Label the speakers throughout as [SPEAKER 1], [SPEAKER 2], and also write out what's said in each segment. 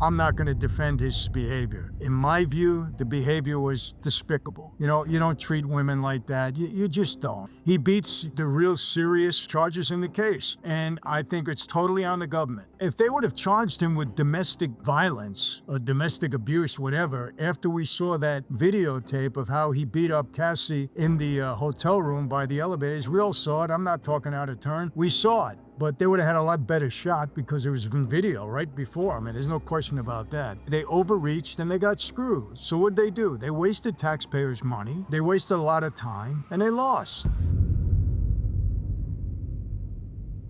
[SPEAKER 1] I'm not going to defend his behavior. In my view, the behavior was despicable. You don't treat women like that. You just don't. He beats the real serious charges in the case. And I think it's totally on the government. If they would have charged him with domestic violence or domestic abuse, whatever, after we saw that videotape of how he beat up Cassie in the hotel room by the elevators, we all saw it. I'm not talking out of turn. We saw it. But they would have had a lot better shot because it was in video right before. I mean, there's no question about that. They overreached and they got screwed. So what'd they do? They wasted taxpayers' money. They wasted a lot of time and they lost.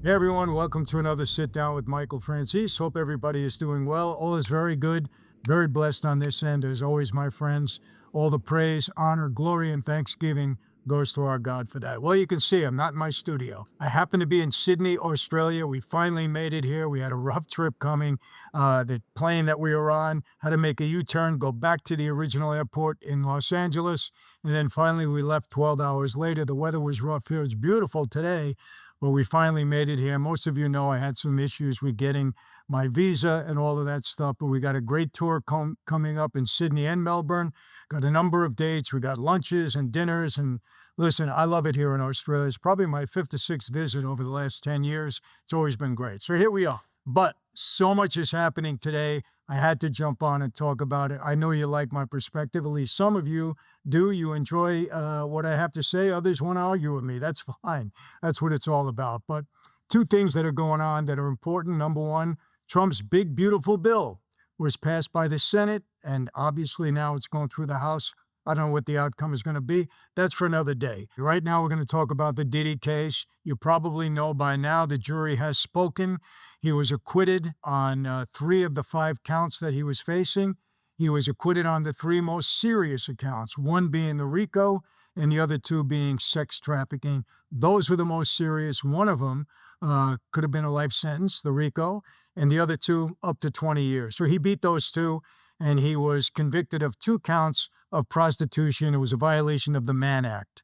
[SPEAKER 1] Hey everyone, welcome to another Sit Down with Michael Franzese. Hope everybody is doing well. All is very good, very blessed on this end. As always, my friends, all the praise, honor, glory, and thanksgiving goes to our God for that. Well, you can see I'm not in my studio. I happen to be in Sydney, Australia. We finally made it here. We had a rough trip coming. The plane that we were on had to make a U-turn, go back to the original airport in Los Angeles, and then finally we left 12 hours later. The weather was rough here. It's beautiful today. Well, we finally made it here. Most of you know I had some issues with getting my visa and all of that stuff, but we got a great tour coming up in Sydney and Melbourne. Got a number of dates. We got lunches and dinners. And listen, I love it here in Australia. It's probably my 5th or 6th visit over the last 10 years. It's always been great. So here we are. But so much is happening today. I had to jump on and talk about it. I know you like my perspective. At least some of you do. You enjoy what I have to say. Others want to argue with me. That's fine. That's what it's all about. But two things that are going on that are important. Number one, Trump's big, beautiful bill was passed by the Senate, and obviously now it's going through the House. I don't know what the outcome is going to be. That's for another day. Right now, we're going to talk about the Diddy case. You probably know by now the jury has spoken. He was acquitted on 3 of the 5 counts that he was facing. He was acquitted on the 3 most serious accounts, one being the RICO and the other 2 being sex trafficking. Those were the most serious. One of them could have been a life sentence, the RICO, and the other 2 up to 20 years. So he beat those 2, and he was convicted of 2 counts of prostitution. It was a violation of the Mann Act,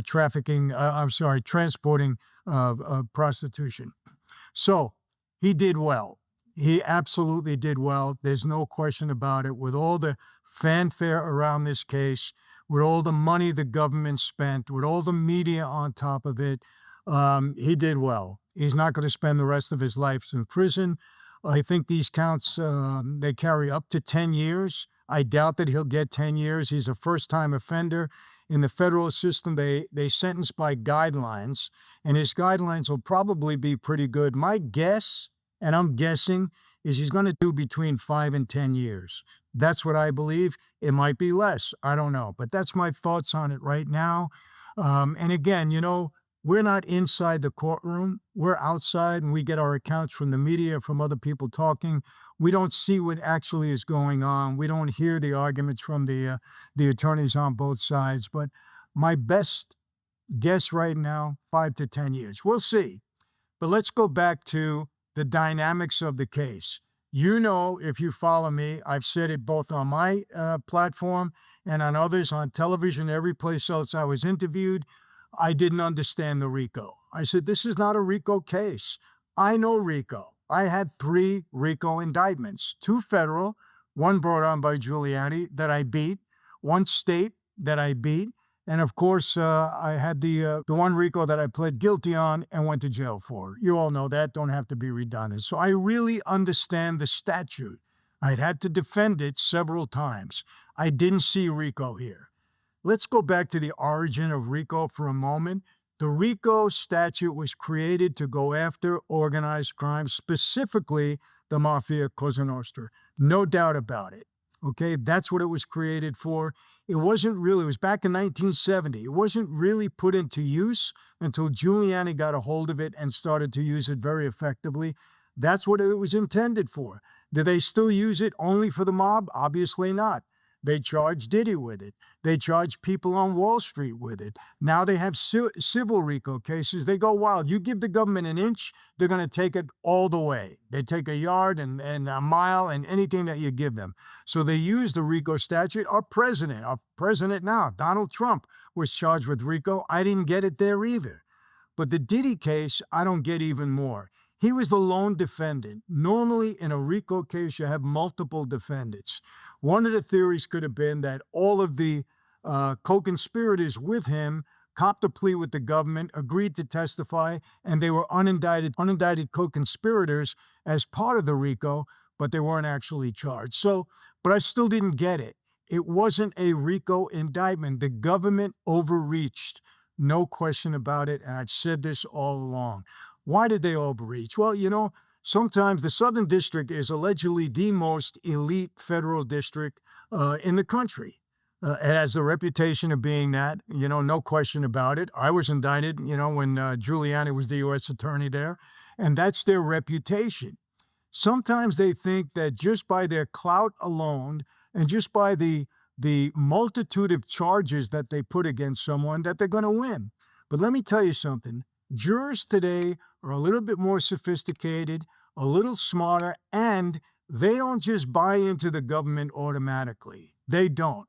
[SPEAKER 1] transporting prostitution. So he did well. He absolutely did well. There's no question about it. With all the fanfare around this case, with all the money the government spent, with all the media on top of it, he did well. He's not going to spend the rest of his life in prison. I think these counts, they carry up to 10 years. I doubt that he'll get 10 years. He's a first-time offender. In the federal system, they sentence by guidelines, and his guidelines will probably be pretty good. My guess, and I'm guessing, is he's going to do between 5 and 10 years. That's what I believe. It might be less. I don't know. But that's my thoughts on it right now. And again, we're not inside the courtroom. We're outside, and we get our accounts from the media, from other people talking. We don't see what actually is going on. We don't hear the arguments from the attorneys on both sides. But my best guess right now, 5 to 10 years. We'll see. But let's go back to the dynamics of the case. If you follow me, I've said it both on my platform and on others, on television, every place else I was interviewed. I didn't understand the RICO. I said, this is not a RICO case. I know RICO. I had 3 RICO indictments, 2 federal, 1 brought on by Giuliani that I beat, 1 state that I beat, and of course, I had the 1 RICO that I pled guilty on and went to jail for. You all know that, don't have to be redundant. So I really understand the statute. I'd had to defend it several times. I didn't see RICO here. Let's go back to the origin of RICO for a moment. The RICO statute was created to go after organized crime, specifically the Mafia Cosa Nostra. No doubt about it. Okay, that's what it was created for. It was back in 1970. It wasn't really put into use until Giuliani got a hold of it and started to use it very effectively. That's what it was intended for. Do they still use it only for the mob? Obviously not. They charge Diddy with it. They charge people on Wall Street with it. Now they have civil RICO cases. They go wild. You give the government an inch, they're going to take it all the way. They take a yard and a mile and anything that you give them. So they use the RICO statute. Our president now, Donald Trump, was charged with RICO. I didn't get it there either. But the Diddy case, I don't get even more. He was the lone defendant. Normally, in a RICO case, you have multiple defendants. One of the theories could have been that all of the co-conspirators with him copped a plea with the government, agreed to testify, and they were unindicted co-conspirators as part of the RICO, but they weren't actually charged. So, but I still didn't get it. It wasn't a RICO indictment. The government overreached. No question about it. And I've said this all along. Why did they overreach? Well, sometimes the Southern District is allegedly the most elite federal district in the country. It has the reputation of being that, no question about it. I was indicted, when Giuliani was the U.S. attorney there, and that's their reputation. Sometimes they think that just by their clout alone and just by the multitude of charges that they put against someone that they're going to win. But let me tell you something. Jurors today are a little bit more sophisticated, a little smarter, and they don't just buy into the government automatically. They don't.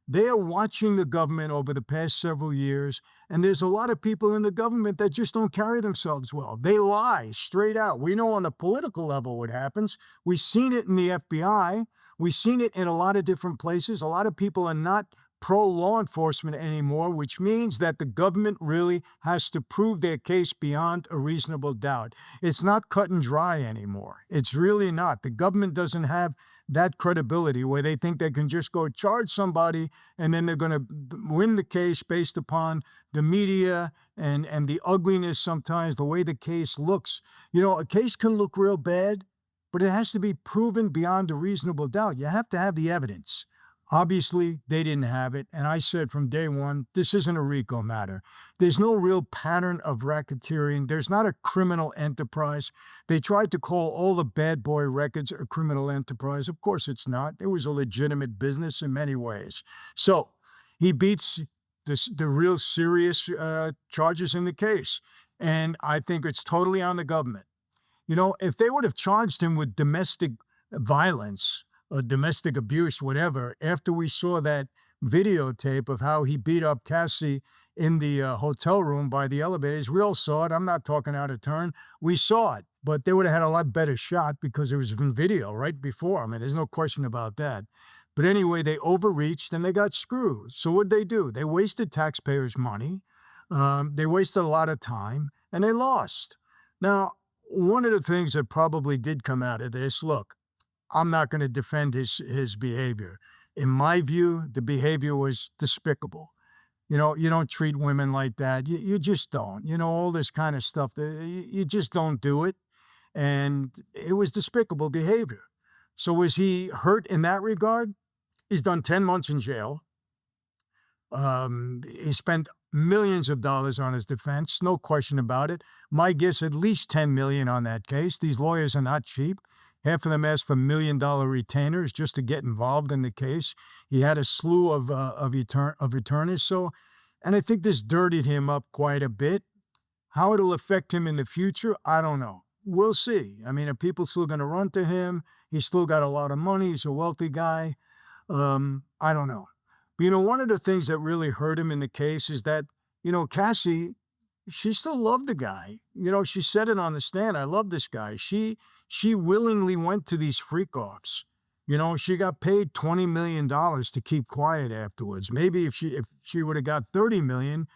[SPEAKER 1] They are watching the government over the past several years, and there's a lot of people in the government that just don't carry themselves well. They lie straight out. We know on the political level what happens. We've seen it in the FBI. We've seen it in a lot of different places. A lot of people are not pro-law enforcement anymore, which means that the government really has to prove their case beyond a reasonable doubt. It's not cut and dry anymore. It's really not. The government doesn't have that credibility where they think they can just go charge somebody and then they're going to win the case based upon the media and the ugliness sometimes, the way the case looks. A case can look real bad, but it has to be proven beyond a reasonable doubt. You have to have the evidence. Obviously, they didn't have it. And I said from day one, this isn't a RICO matter. There's no real pattern of racketeering. There's not a criminal enterprise. They tried to call all the bad boy records a criminal enterprise. Of course, it's not. It was a legitimate business in many ways. So he beats the real serious charges in the case. And I think it's totally on the government. If they would have charged him with domestic violence, or domestic abuse, whatever, after we saw that videotape of how he beat up Cassie in the hotel room by the elevators, we all saw it. I'm not talking out of turn. We saw it, but they would have had a lot better shot because it was in video right before. I mean, there's no question about that. But anyway, they overreached and they got screwed. So what'd they do? They wasted taxpayers' money. They wasted a lot of time and they lost. Now, one of the things that probably did come out of this, look, I'm not going to defend his behavior. In my view, the behavior was despicable. You don't treat women like that. You just don't. All this kind of stuff. You just don't do it. And it was despicable behavior. So was he hurt in that regard? He's done 10 months in jail. He spent millions of dollars on his defense. No question about it. My guess, at least 10 million on that case. These lawyers are not cheap. Half of them asked for $1 million retainers just to get involved in the case. He had a slew of attorneys. So, and I think this dirtied him up quite a bit. How it'll affect him in the future, I don't know. We'll see. I mean, are people still going to run to him? He's still got a lot of money. He's a wealthy guy. I don't know. But, one of the things that really hurt him in the case is that, Cassie, she still loved the guy. She said it on the stand. I love this guy. She willingly went to these freak-offs. She got paid $20 million to keep quiet afterwards. Maybe if she would have got $30 million,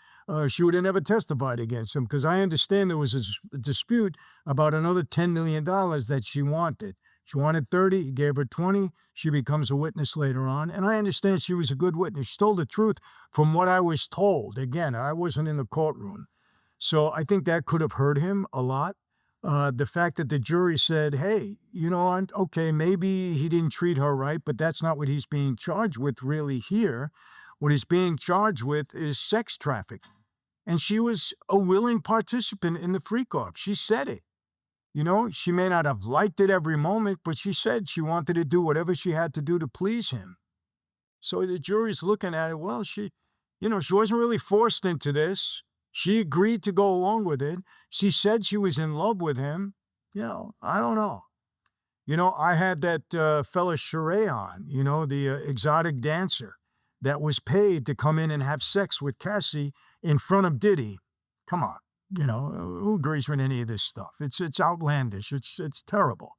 [SPEAKER 1] she would have never testified against him, because I understand there was a dispute about another $10 million that she wanted. She wanted 30, he gave her 20. She becomes a witness later on. And I understand she was a good witness. She told the truth from what I was told. Again, I wasn't in the courtroom. So I think that could have hurt him a lot. The fact that the jury said, hey, okay, maybe he didn't treat her right, but that's not what he's being charged with really here. What he's being charged with is sex trafficking. And she was a willing participant in the freak-off. She said it. She may not have liked it every moment, but she said she wanted to do whatever she had to do to please him. So the jury's looking at it, well, she wasn't really forced into this. She agreed to go along with it. She said she was in love with him. I don't know. I had that fella Sheree on, the exotic dancer that was paid to come in and have sex with Cassie in front of Diddy. Come on. Who agrees with any of this stuff? It's outlandish. It's terrible.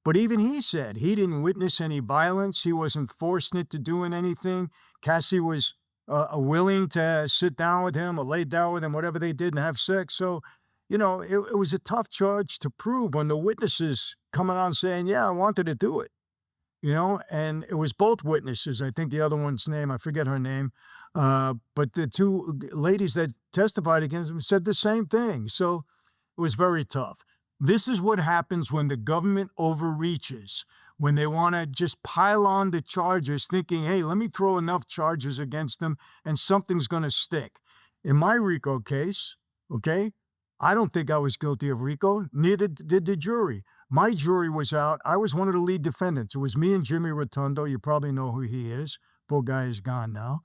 [SPEAKER 1] But even he said he didn't witness any violence. He wasn't forced into doing anything. Cassie was willing to sit down with him or lay down with him, whatever they did, and have sex. So, it was a tough charge to prove when the witnesses coming on saying, "Yeah, I wanted to do it." And it was both witnesses. I think the other one's name, I forget her name. But the two ladies that testified against him said the same thing. So it was very tough. This is what happens when the government overreaches, when they want to just pile on the charges, thinking, hey, let me throw enough charges against them and something's going to stick. In my RICO case, okay, I don't think I was guilty of RICO, neither did the jury. My jury was out. I was one of the lead defendants. It was me and Jimmy Rotundo. You probably know who he is. Poor guy is gone now.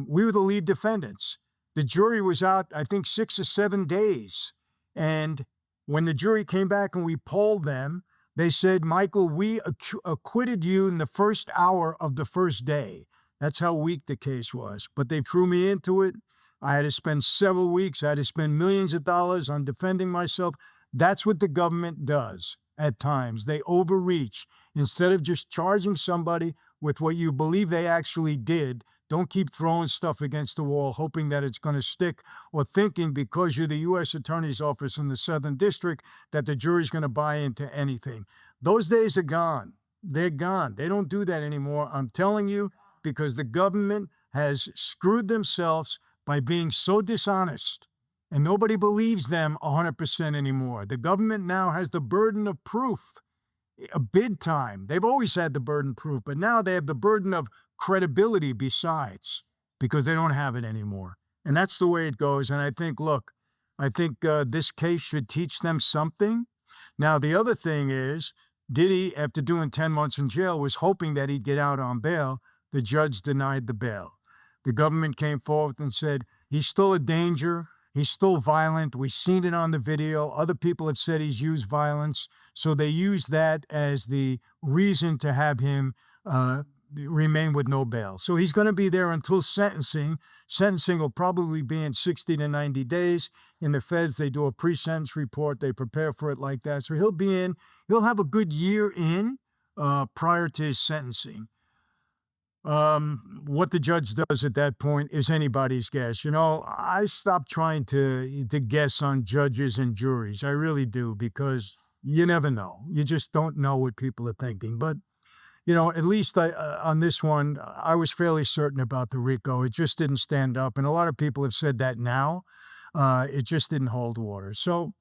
[SPEAKER 1] We were the lead defendants. The jury was out, I think, 6 or 7 days. And when the jury came back and we polled them, they said, Michael, we acquitted you in the first hour of the first day. That's how weak the case was. But they threw me into it. I had to spend several weeks. I had to spend millions of dollars on defending myself. That's what the government does at times. They overreach. Instead of just charging somebody with what you believe they actually did, don't keep throwing stuff against the wall, hoping that it's going to stick, or thinking because you're the U.S. Attorney's Office in the Southern District that the jury's going to buy into anything. Those days are gone. They're gone. They don't do that anymore. I'm telling you, because the government has screwed themselves by being so dishonest. And nobody believes them 100% anymore. The government now has the burden of proof, a big time. They've always had the burden of proof, but now they have the burden of credibility besides, because they don't have it anymore. And that's the way it goes. And I think, look, this case should teach them something. Now, the other thing is, Diddy, after doing 10 months in jail, was hoping that he'd get out on bail. The judge denied the bail. The government came forward and said, he's still a danger. He's still violent. We've seen it on the video. Other people have said he's used violence. So they used that as the reason to have him remain with no bail. So he's going to be there until sentencing. Sentencing will probably be in 60 to 90 days. In the feds, they do a pre-sentence report. They prepare for it like that. So he'll have a good year in prior to his sentencing. What the judge does at that point is anybody's guess. I stopped trying to guess on judges and juries. I really do, because you never know. You just don't know what people are thinking. But, at least on this one, I was fairly certain about the RICO. It just didn't stand up. And a lot of people have said that now. It just didn't hold water. So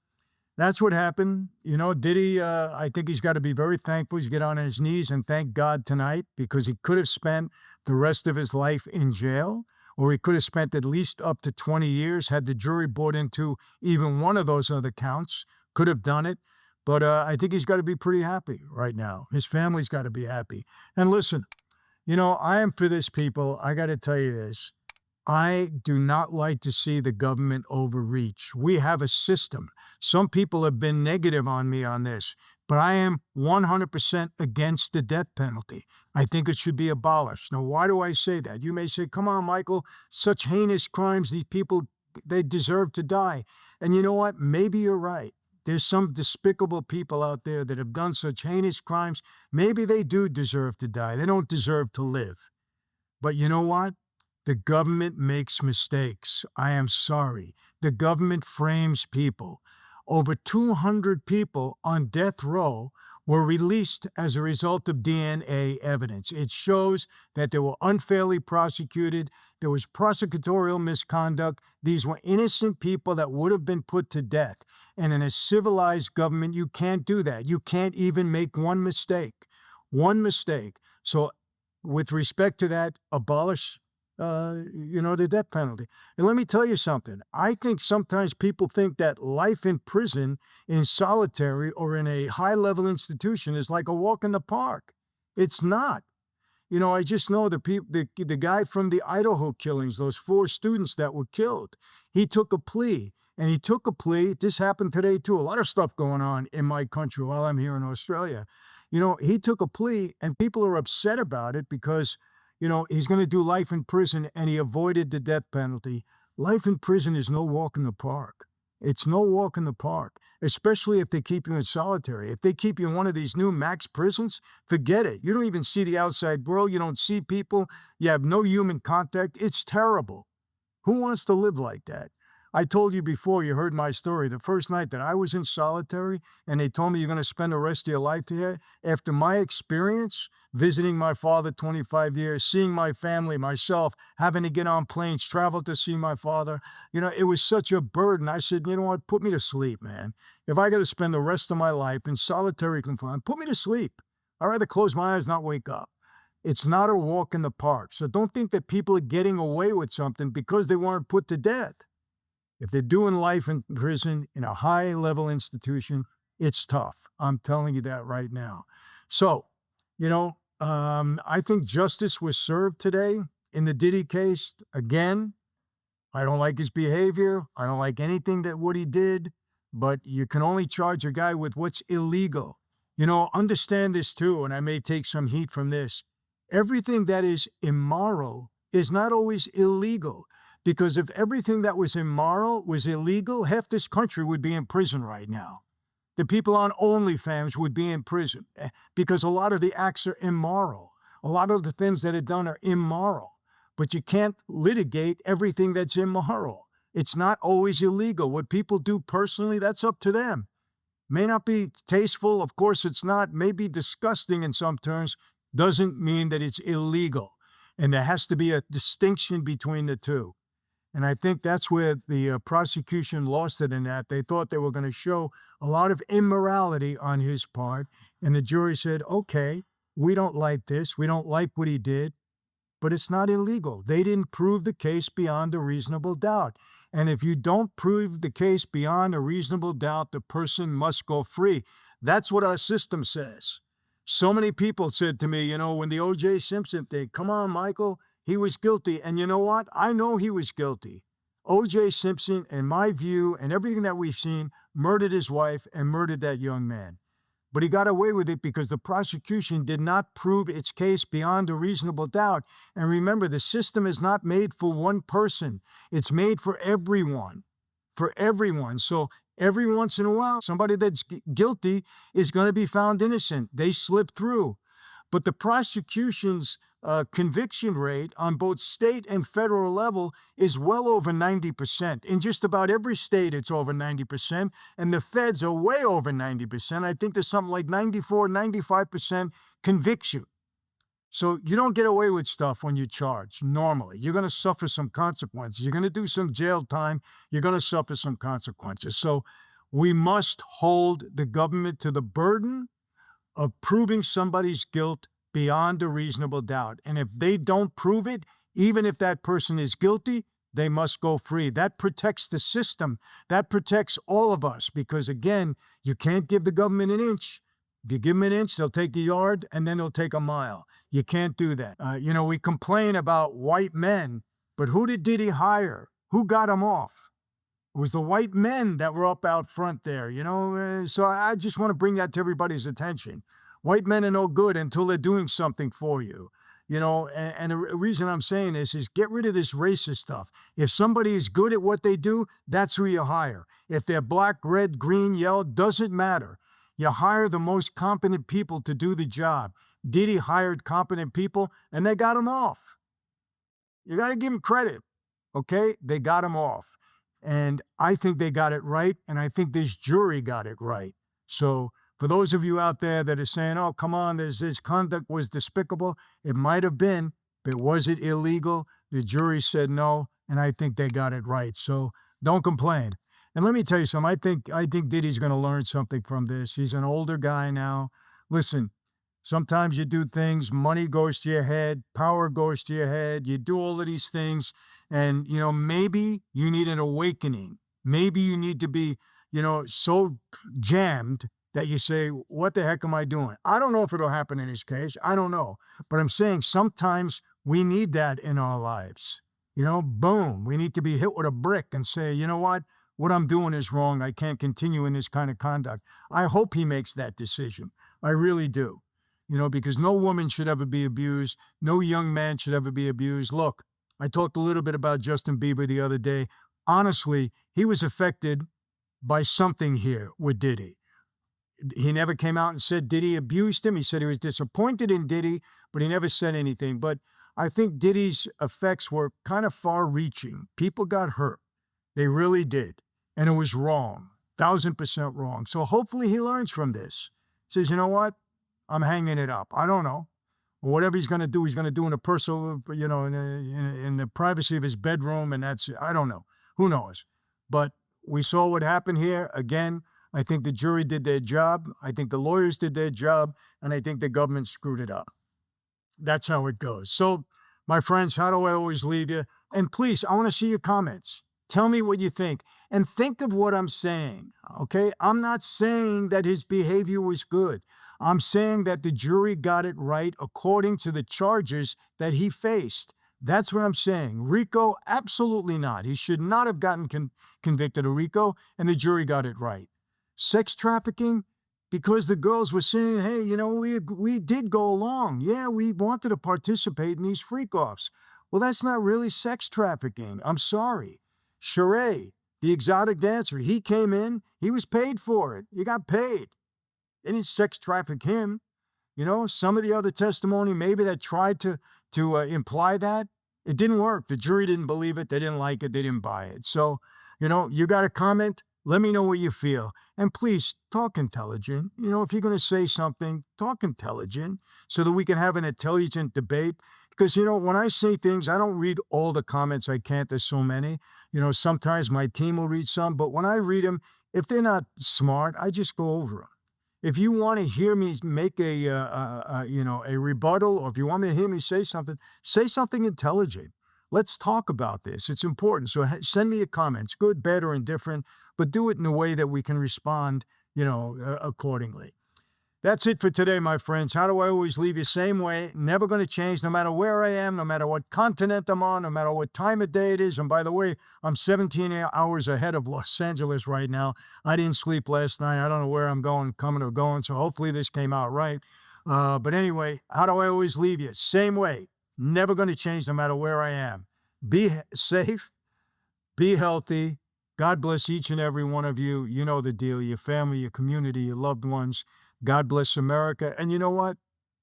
[SPEAKER 1] that's what happened. Diddy, I think he's got to be very thankful. He's get on his knees and thank God tonight, because he could have spent the rest of his life in jail, or he could have spent at least up to 20 years had the jury bought into even one of those other counts. Could have done it. But I think he's got to be pretty happy right now. His family's got to be happy. And listen, I am for this, people. I got to tell you this. I do not like to see the government overreach. We have a system. Some people have been negative on me on this, but I am 100% against the death penalty. I think it should be abolished. Now, why do I say that? You may say, come on, Michael, such heinous crimes, these people, they deserve to die. And you know what? Maybe you're right. There's some despicable people out there that have done such heinous crimes. Maybe they do deserve to die. They don't deserve to live. But you know what? The government makes mistakes. I am sorry. The government frames people. Over 200 people on death row were released as a result of DNA evidence. It shows that they were unfairly prosecuted. There was prosecutorial misconduct. These were innocent people that would have been put to death. And in a civilized government, you can't do that. You can't even make one mistake. One mistake. So with respect to that, abolish the death penalty. And let me tell you something. I think sometimes people think that life in prison, in solitary or in a high-level institution is like a walk in the park. It's not. I just know the guy from the Idaho killings, those 4 students that were killed, he took a plea. And he took a plea. This happened today, too. A lot of stuff going on in my country while I'm here in Australia. He took a plea, and people are upset about it because he's going to do life in prison, and he avoided the death penalty. Life in prison is no walk in the park. It's no walk in the park, especially if they keep you in solitary. If they keep you in one of these new max prisons, forget it. You don't even see the outside world. You don't see people. You have no human contact. It's terrible. Who wants to live like that? I told you before, you heard my story. The first night that I was in solitary and they told me you're going to spend the rest of your life here, after my experience, visiting my father 25 years, seeing my family, myself, having to get on planes, travel to see my father, it was such a burden. I said, you know what? Put me to sleep, man. If I got to spend the rest of my life in solitary confinement, put me to sleep. I'd rather close my eyes, not wake up. It's not a walk in the park. So don't think that people are getting away with something because they weren't put to death. If they're doing life in prison in a high level institution, it's tough. I'm telling you that right now. So, I think justice was served today in the Diddy case. Again, I don't like his behavior. I don't like anything that what he did, but you can only charge a guy with what's illegal. Understand this too, and I may take some heat from this. Everything that is immoral is not always illegal. Because if everything that was immoral was illegal, half this country would be in prison right now. The people on OnlyFans would be in prison because a lot of the acts are immoral. A lot of the things that are done are immoral. But you can't litigate everything that's immoral. It's not always illegal. What people do personally, that's up to them. May not be tasteful. Of course, it's not. May be disgusting in some terms. Doesn't mean that it's illegal. And there has to be a distinction between the two. And I think that's where the prosecution lost it in that. They thought they were going to show a lot of immorality on his part. And the jury said, okay, we don't like this. We don't like what he did, but it's not illegal. They didn't prove the case beyond a reasonable doubt. And if you don't prove the case beyond a reasonable doubt, the person must go free. That's what our system says. So many people said to me, when the O.J. Simpson thing, come on, Michael, he was guilty. And you know what? I know he was guilty. O.J. Simpson, in my view, and everything that we've seen, murdered his wife and murdered that young man. But he got away with it because the prosecution did not prove its case beyond a reasonable doubt. And remember, the system is not made for one person. It's made for everyone. For everyone. So every once in a while, somebody that's guilty is going to be found innocent. They slip through. But the prosecution's conviction rate on both state and federal level is well over 90%. In just about every state, it's over 90%, and the feds are way over 90%. I think there's something like 94, 95% conviction. So you don't get away with stuff when you charge normally. You're going to suffer some consequences. You're going to do some jail time. You're going to suffer some consequences. So we must hold the government to the burden of proving somebody's guilt beyond a reasonable doubt. And if they don't prove it, even if that person is guilty, they must go free. That protects the system. That protects all of us because, again, you can't give the government an inch. If you give them an inch, they'll take a yard and then they'll take a mile. You can't do that. We complain about white men, but who did Diddy hire? Who got him off? It was the white men that were up out front there, So I just want to bring that to everybody's attention. White men are no good until they're doing something for you, and the reason I'm saying this is get rid of this racist stuff. If somebody is good at what they do, that's who you hire. If they're black, red, green, yellow, doesn't matter. You hire the most competent people to do the job. Diddy hired competent people, and they got him off. You got to give him credit, okay? They got him off. And I think they got it right, and I think this jury got it right. So for those of you out there that are saying, oh, come on, this conduct was despicable, it might have been, but was it illegal? The jury said no, and I think they got it right. So don't complain. And let me tell you something. I think Diddy's going to learn something from this. He's an older guy now. Listen, sometimes you do things, money goes to your head, power goes to your head. You do all of these things, and, maybe you need an awakening. Maybe you need to be, so jammed that you say, what the heck am I doing? I don't know if it'll happen in his case. I don't know. But I'm saying sometimes we need that in our lives. Boom. We need to be hit with a brick and say, you know what? What I'm doing is wrong. I can't continue in this kind of conduct. I hope he makes that decision. I really do. Because no woman should ever be abused. No young man should ever be abused. Look, I talked a little bit about Justin Bieber the other day. Honestly, he was affected by something here with Diddy. He never came out and said Diddy abused him. He said he was disappointed in Diddy, but he never said anything. But I think Diddy's effects were kind of far reaching. People got hurt. They really did. And it was wrong, 1000% wrong. So hopefully he learns from this. Says, you know what? I'm hanging it up. I don't know. Whatever he's going to do, he's going to do in a personal, in the privacy of his bedroom. And that's, I don't know. Who knows? But we saw what happened here. Again, I think the jury did their job. I think the lawyers did their job. And I think the government screwed it up. That's how it goes. So, my friends, how do I always leave you? And please, I want to see your comments. Tell me what you think. And think of what I'm saying, okay? I'm not saying that his behavior was good. I'm saying that the jury got it right according to the charges that he faced. That's what I'm saying. RICO, absolutely not. He should not have gotten convicted of RICO, and the jury got it right. Sex trafficking, because the girls were saying, hey, we did go along. Yeah, we wanted to participate in these freak-offs. Well, that's not really sex trafficking. I'm sorry. Sheree, the exotic dancer, he came in. He was paid for it. He got paid. They didn't sex traffic him. Some of the other testimony maybe that tried to imply that, it didn't work. The jury didn't believe it. They didn't like it. They didn't buy it. So, you got a comment? Let me know what you feel. And please talk intelligent. If you're going to say something, talk intelligent so that we can have an intelligent debate. Because, when I say things, I don't read all the comments. I can't. There's so many. Sometimes my team will read some. But when I read them, if they're not smart, I just go over them. If you want to hear me make a rebuttal, or if you want me to hear me say something intelligent. Let's talk about this. It's important. So send me your comments, good, bad, or indifferent, but do it in a way that we can respond, accordingly. That's it for today, my friends. How do I always leave you? Same way. Never going to change, no matter where I am, no matter what continent I'm on, no matter what time of day it is. And by the way, I'm 17 hours ahead of Los Angeles right now. I didn't sleep last night. I don't know where I'm going, coming or going. So hopefully this came out right. But anyway, how do I always leave you? Same way. Never going to change, no matter where I am. Be safe. Be healthy. God bless each and every one of you. You know the deal. Your family, your community, your loved ones. God bless America. And you know what?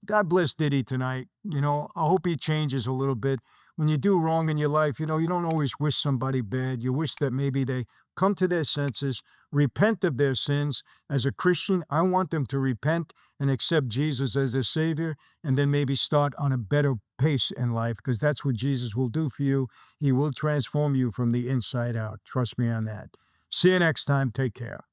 [SPEAKER 1] God bless Diddy tonight. I hope he changes a little bit. When you do wrong in your life, you don't always wish somebody bad. You wish that maybe they come to their senses, repent of their sins. As a Christian, I want them to repent and accept Jesus as their Savior, and then maybe start on a better pace in life, because that's what Jesus will do for you. He will transform you from the inside out. Trust me on that. See you next time. Take care.